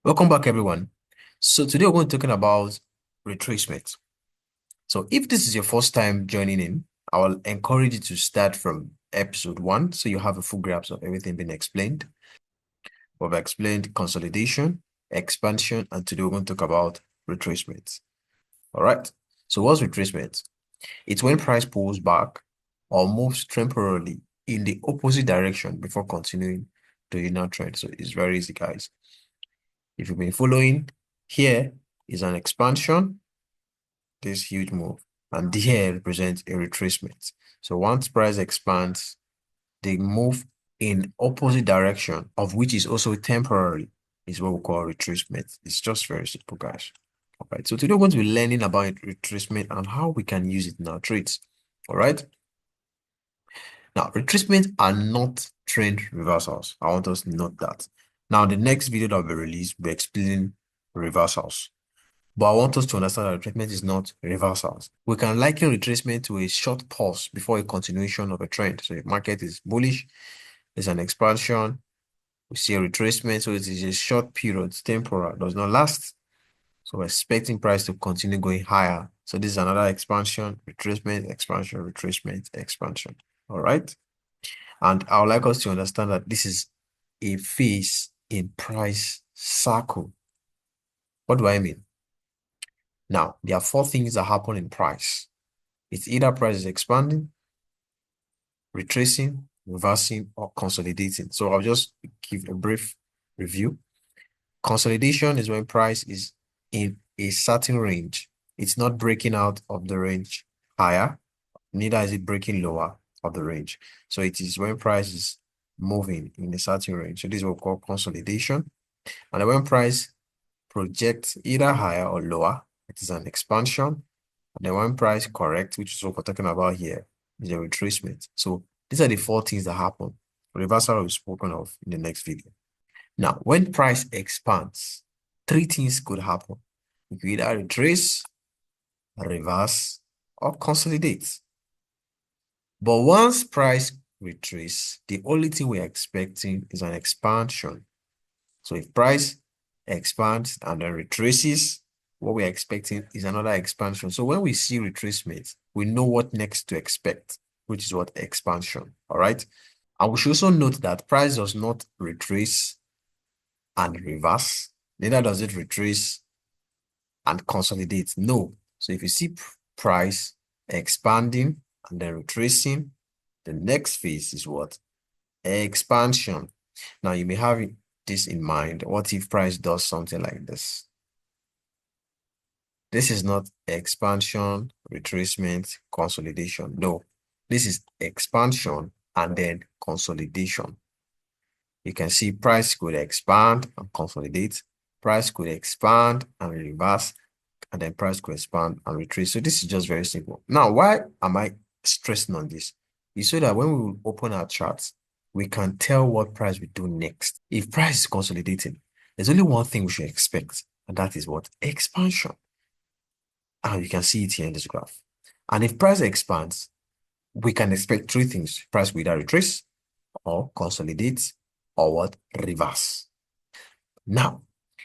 Welcome back, everyone. So today we're going to be talking about retracement. So if this is your first time joining in, I will encourage you to start from episode 1 so you have a full grasp of everything being explained. We've explained consolidation, expansion, and today we're going to talk about retracement. All right. So what's retracement? It's when price pulls back or moves temporarily in the opposite direction before continuing the inner trend. So it's very easy, guys. If you've been following, here is an expansion, this huge move, and here represents a retracement. So once price expands, they move in opposite direction, of which is also temporary, is what we call retracement. It's just very simple, guys. All right, so today we're going to be learning about retracement and how we can use it in our trades. All right. Now, retracement are not trend reversals. I want us to note that. Now, the next video that will be released will be explaining reversals. But I want us to understand that retracement is not reversals. We can liken retracement to a short pause before a continuation of a trend. So if market is bullish, there's an expansion, we see a retracement, so it is a short period, it's temporal, does not last. So we're expecting price to continue going higher. So this is another expansion, retracement, expansion, retracement, expansion. All right. And I would like us to understand that this is a phase in price cycle. What do I mean? Now, there are 4 things that happen in price. It's either price is expanding, retracing, reversing, or consolidating. So I'll just give a brief review. Consolidation is when price is in a certain range. It's not breaking out of the range higher, neither is it breaking lower of the range. So it is when price is moving in a certain range. So this is what we call consolidation. And when price projects either higher or lower, it is an expansion. And then when price corrects, which is what we're talking about here, is a retracement. So these are the 4 things that happen. Reversal we've spoken of in the next video. Now, when price expands, 3 things could happen. You could either retrace, reverse, or consolidate. But once price retrace, the only thing we're expecting is an expansion. So if price expands and then retraces, what we're expecting is another expansion. So when we see retracement, we know what next to expect, which is what expansion. All right. And we should also note that price does not retrace and reverse, neither does it retrace and consolidate. No. So if you see price expanding and then retracing, the next phase is what? Expansion. Now you may have this in mind. What if price does something like this? This is not expansion, retracement, consolidation. No, this is expansion and then consolidation. You can see price could expand and consolidate. Price could expand and reverse, and then price could expand and retrace. So this is just very simple. Now, why am I stressing on this? Is so that when we open our charts, we can tell what price we do next. If price is consolidating, there's only one thing we should expect, and that is what? Expansion. And you can see it here in this graph. And if price expands, we can expect 3 things. Price will either retrace or consolidate or what? Reverse. Now,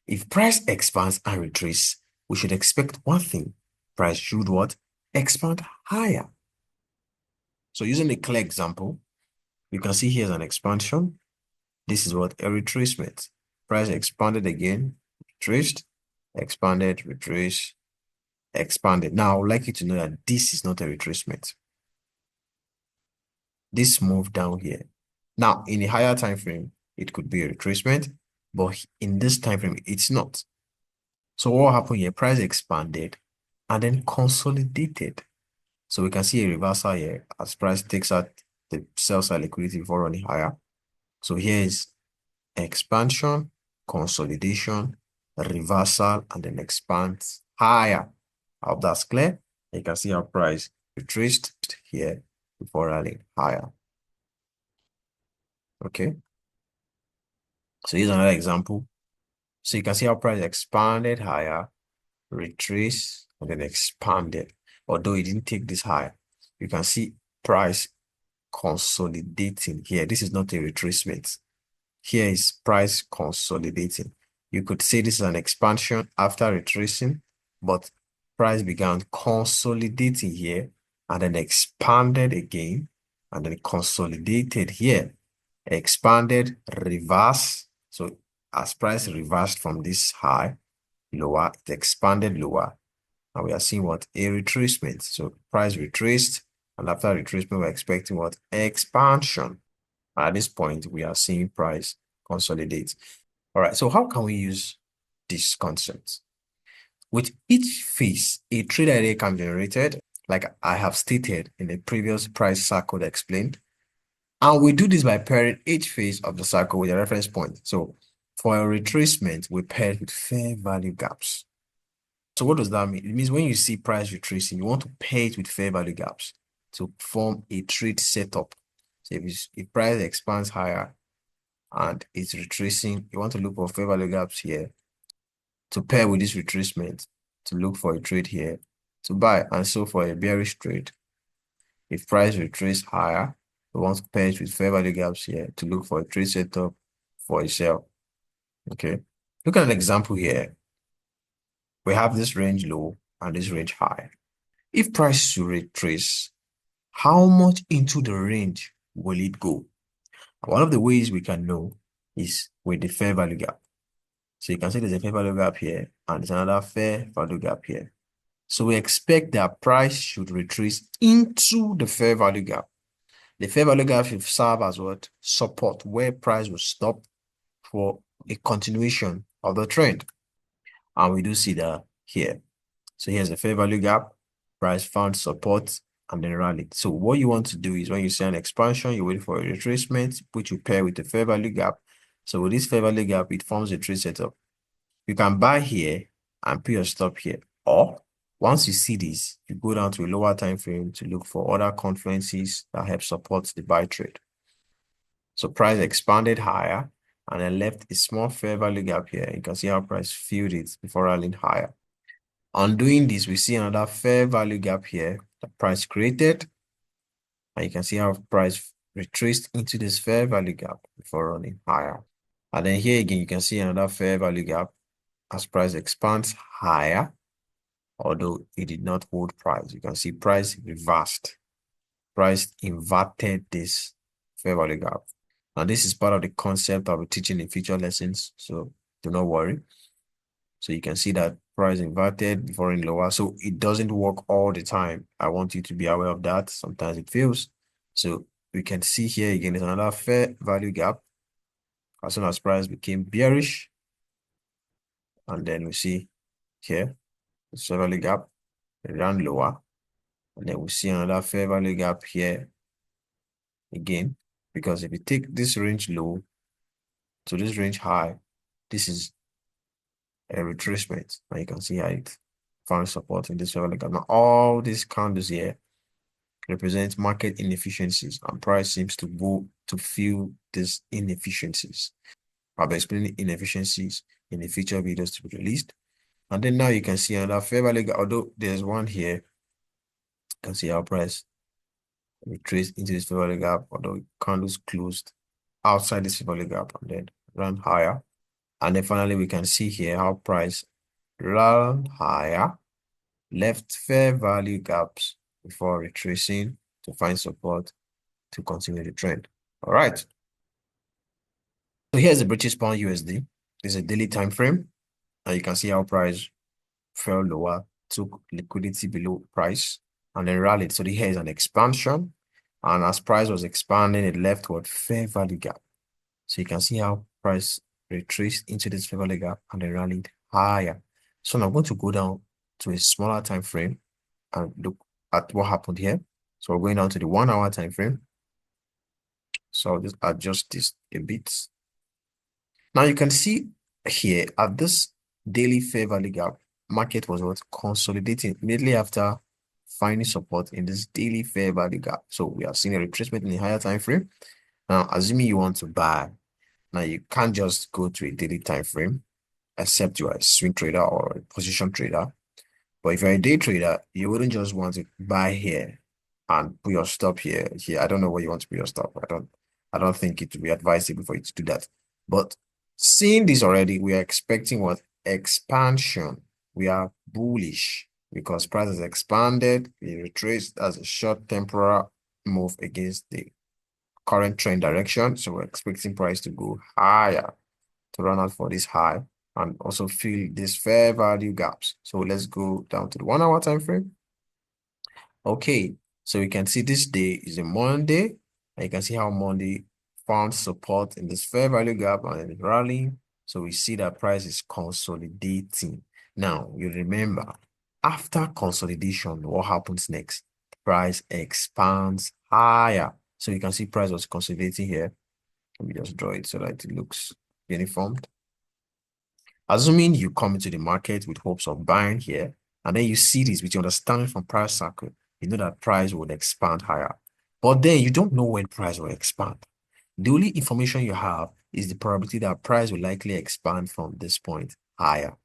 if price expands and retrace, we should expect one thing. Price should what? Expand higher. So using a clear example, you can see here's an expansion. This is what? A retracement. Price expanded again, retraced, expanded, retraced, expanded. Now, I would like you to know that this is not a retracement. This move down here. Now, in a higher time frame, it could be a retracement, but in this time frame, it's not. So what happened here? Price expanded and then consolidated. So we can see a reversal here as price takes out the sell side liquidity before running higher. So here is expansion, consolidation, reversal, and then expands higher. I hope that's clear. You can see how price retraced here before running higher. Okay. So here's another example. So you can see how price expanded higher, retraced, and then expanded. Although it didn't take this high, you can see price consolidating here. This is not a retracement. Here is price consolidating. You could say this is an expansion after retracing, but price began consolidating here and then expanded again and then consolidated here, expanded, reverse. So as price reversed from this high, lower, it expanded lower. And we are seeing what? A retracement. So price retraced, and after retracement, we're expecting what? Expansion. At this point, we are seeing price consolidate. All right, so how can we use this concept? With each phase, a trade idea can be generated, like I have stated in the previous price cycle explained. And we do this by pairing each phase of the cycle with a reference point. So for a retracement, we pair it with fair value gaps. So what does that mean? It means when you see price retracing, you want to pair it with fair value gaps to form a trade setup. So if price expands higher and it's retracing, you want to look for fair value gaps here to pair with this retracement to look for a trade here to buy, and so for a bearish trade. If price retrace higher, we want to pair it with fair value gaps here to look for a trade setup for a sell. Okay. Look at an example here. We have this range low and this range high. If price should retrace, how much into the range will it go? One of the ways we can know is with the fair value gap. So you can see there's a fair value gap here and there's another fair value gap here. So we expect that price should retrace into the fair value gap. The fair value gap should serve as what? Support, where price will stop for a continuation of the trend. And we do see that here. So here's the fair value gap, price found support, and then rallied. So what you want to do is when you see an expansion, you wait for a retracement, which you pair with the fair value gap. So with this fair value gap, it forms a trade setup. You can buy here and put your stop here. Or once you see this, you go down to a lower time frame to look for other confluences that help support the buy trade. So price expanded higher and then left a small fair value gap here. You can see how price filled it before rallying higher. On doing this, we see another fair value gap here that price created. And you can see how price retraced into this fair value gap before running higher. And then here again, you can see another fair value gap as price expands higher, although it did not hold price. You can see price reversed. Price inverted this fair value gap. Now, this is part of the concept I'll be teaching in future lessons, so do not worry. So you can see that price inverted before in lower. So it doesn't work all the time. I want you to be aware of that. Sometimes it fails. So we can see here again, there's another fair value gap. As soon as price became bearish, and then we see here, the fair value gap, it ran lower. And then we see another fair value gap here again, because if you take this range low to this range high, this is a retracement. And you can see how it found support in this fair value gap. Now, all these candles here represent market inefficiencies, and price seems to go to fill these inefficiencies. I'll be explaining inefficiencies in the future videos to be released. And then now you can see another fair value gap, although there's one here, you can see our price retraced into this fair value gap, although candles closed outside this fair value gap and then ran higher. And then finally, we can see here how price ran higher, left fair value gaps before retracing to find support to continue the trend. All right. So here's the British pound USD. This is a daily time frame, and you can see how price fell lower, took liquidity below price, and then rallied. So here is an expansion, and as price was expanding, it left what fair value gap. So you can see how price retraced into this fair value gap and then rallied higher. So now I'm going to go down to a smaller time frame and look at what happened here. So we're going down to the 1 hour time frame. So I'll just adjust this a bit. Now you can see here at this daily fair value gap, market was what consolidating immediately after finding support in this daily fair value gap. So we have seen a retracement in the higher time frame. Now, assuming you want to buy, now you can't just go to a daily time frame, except you are a swing trader or a position trader. But if you're a day trader, you wouldn't just want to buy here and put your stop here. Here, I don't know where you want to put your stop. I don't think it would be advisable for you to do that. But Seeing this already, we are expecting what? Expansion. We are bullish because price has expanded. We retraced as a short temporal move against the current trend direction. So we're expecting price to go higher, to run out for this high and also fill this fair value gaps. So let's go down to the 1 hour time frame. Okay, so we can see this day is a Monday, and you can see how Monday found support in this fair value gap and it's rallying. So we see that price is consolidating. Now, you remember, after consolidation, what happens next? Price expands higher. So you can see price was consolidating here. Let me just draw it so that it looks uniform. Assuming you come into the market with hopes of buying here, and then you see this with your understanding from price cycle, you know that price will expand higher. But then you don't know when price will expand. The only information you have is the probability that price will likely expand from this point higher.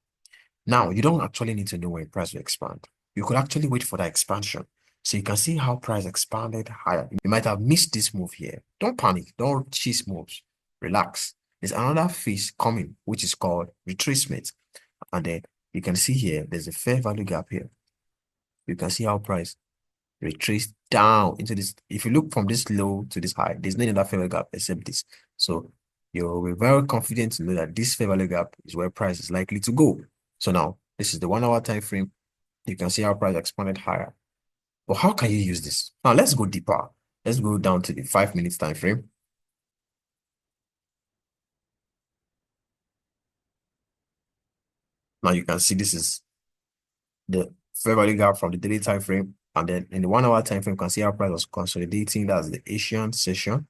Now, you don't actually need to know when price will expand. You could actually wait for that expansion. So you can see how price expanded higher. You might have missed this move here. Don't panic. Don't chase moves. Relax. There's another phase coming, which is called retracement. And then you can see here, there's a fair value gap here. You can see how price retraced down into this. If you look from this low to this high, there's no other fair value gap except this. So you'll be very confident to know that this fair value gap is where price is likely to go. So now, this is the 1 hour time frame. You can see how price expanded higher. But how can you use this? Now, let's go deeper. Let's go down to the 5 minutes time frame. Now, you can see this is the fair value gap from the daily time frame. And then in the 1 hour time frame, you can see how price was consolidating. That's the Asian session,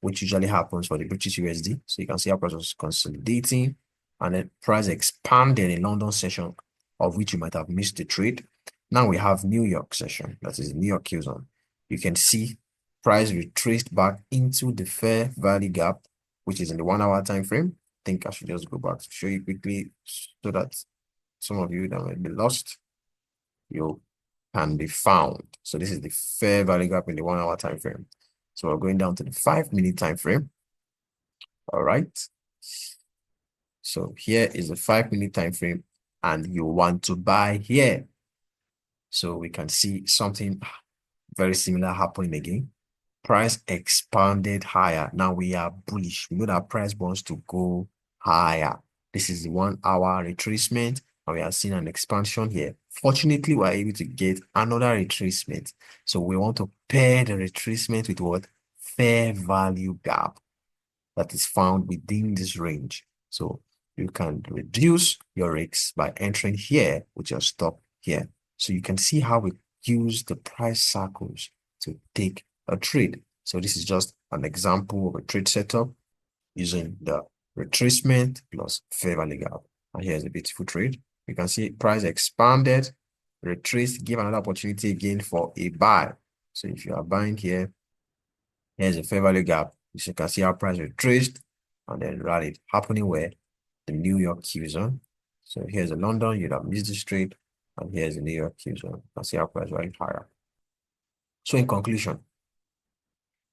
which usually happens for the British USD. So you can see how price was consolidating. And then price expanded in London session, of which you might have missed the trade. Now we have New York session, that is New York Q zone. You can see price retraced back into the fair value gap, which is in the 1 hour time frame. I think I should just go back to show you quickly so that some of you that might be lost, you can be found. So this is the fair value gap in the 1 hour time frame. So we're going down to the 5 minute time frame. All right. So here is the 5 minute time frame, and you want to buy here. So we can see something very similar happening again. Price expanded higher. Now we are bullish. We know that price wants to go higher. This is the 1 hour retracement, and we are seeing an expansion here. Fortunately, we are able to get another retracement. So we want to pair the retracement with what? Fair value gap that is found within this range. So you can reduce your risks by entering here with your stop here. So you can see how we use the price cycles to take a trade. So this is just an example of a trade setup using the retracement plus fair value gap. And here's a beautiful trade. You can see price expanded, retraced, give another opportunity again for a buy. So if you are buying here, here's a fair value gap. You can see how price retraced and then rallied, happening where? The New York Q zone. So here's a London, you'd have missed this trade, and here's the New York Q zone. You can see how price rallied higher. So in conclusion,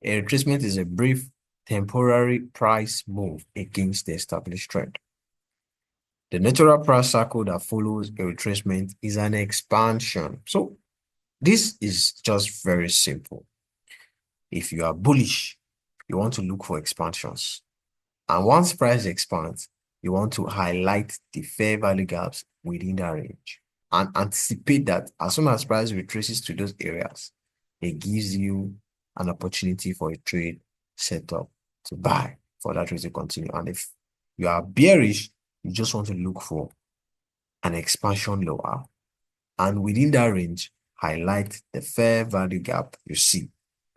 a retracement is a brief temporary price move against the established trend. The natural price cycle that follows a retracement is an expansion. So this is just very simple. If you are bullish, you want to look for expansions. And once price expands, you want to highlight the fair value gaps within that range and anticipate that as soon as price retraces to those areas, it gives you an opportunity for a trade setup to buy for that trade to continue. And if you are bearish, you just want to look for an expansion lower. And within that range, highlight the fair value gap you see,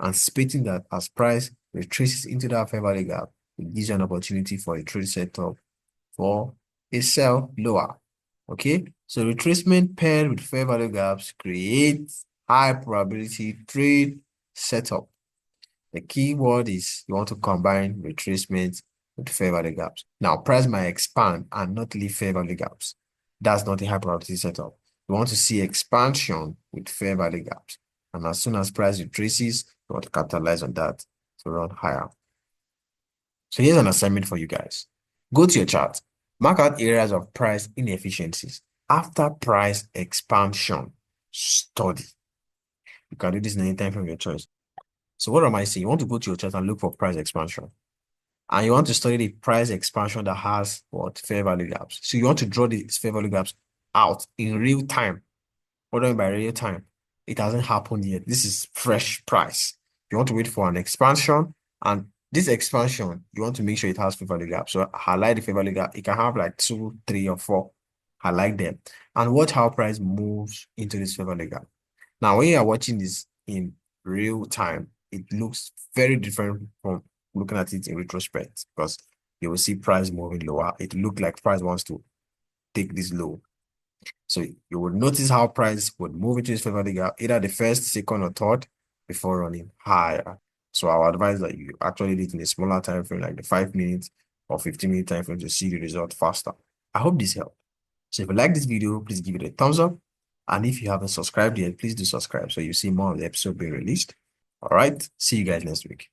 anticipating that as price retraces into that fair value gap, it gives you an opportunity for a trade setup for a sell lower. Okay, so retracement paired with fair value gaps creates high probability trade setup. The key word is you want to combine retracement with fair value gaps. Now, price might expand and not leave fair value gaps. That's not a high probability setup. You want to see expansion with fair value gaps. And as soon as price retraces, you want to capitalize on that to run higher. So here's an assignment for you guys. Go to your chart. Mark out areas of price inefficiencies. After price expansion, study. You can do this in any time from your choice. So what am I saying? You want to go to your chart and look for price expansion. And you want to study the price expansion that has what? Fair value gaps. So you want to draw the fair value gaps out in real time. What do I mean by real time? It hasn't happened yet. This is fresh price. You want to wait for an expansion, and this expansion, you want to make sure it has fair value gap. So highlight the fair value gap. It can have like 2, 3, or 4. Highlight them. And watch how price moves into this fair value gap. Now, when you are watching this in real time, it looks very different from looking at it in retrospect, because you will see price moving lower. It looked like price wants to take this low. So you would notice how price would move into this fair value gap, either the first, second, or third, before running higher. So I would advise that you actually do it in a smaller time frame, like the 5 minutes or 15-minute time frame, to see the result faster. I hope this helped. So if you like this video, please give it a thumbs up. And if you haven't subscribed yet, please do subscribe so you see more of the episode being released. All right, see you guys next week.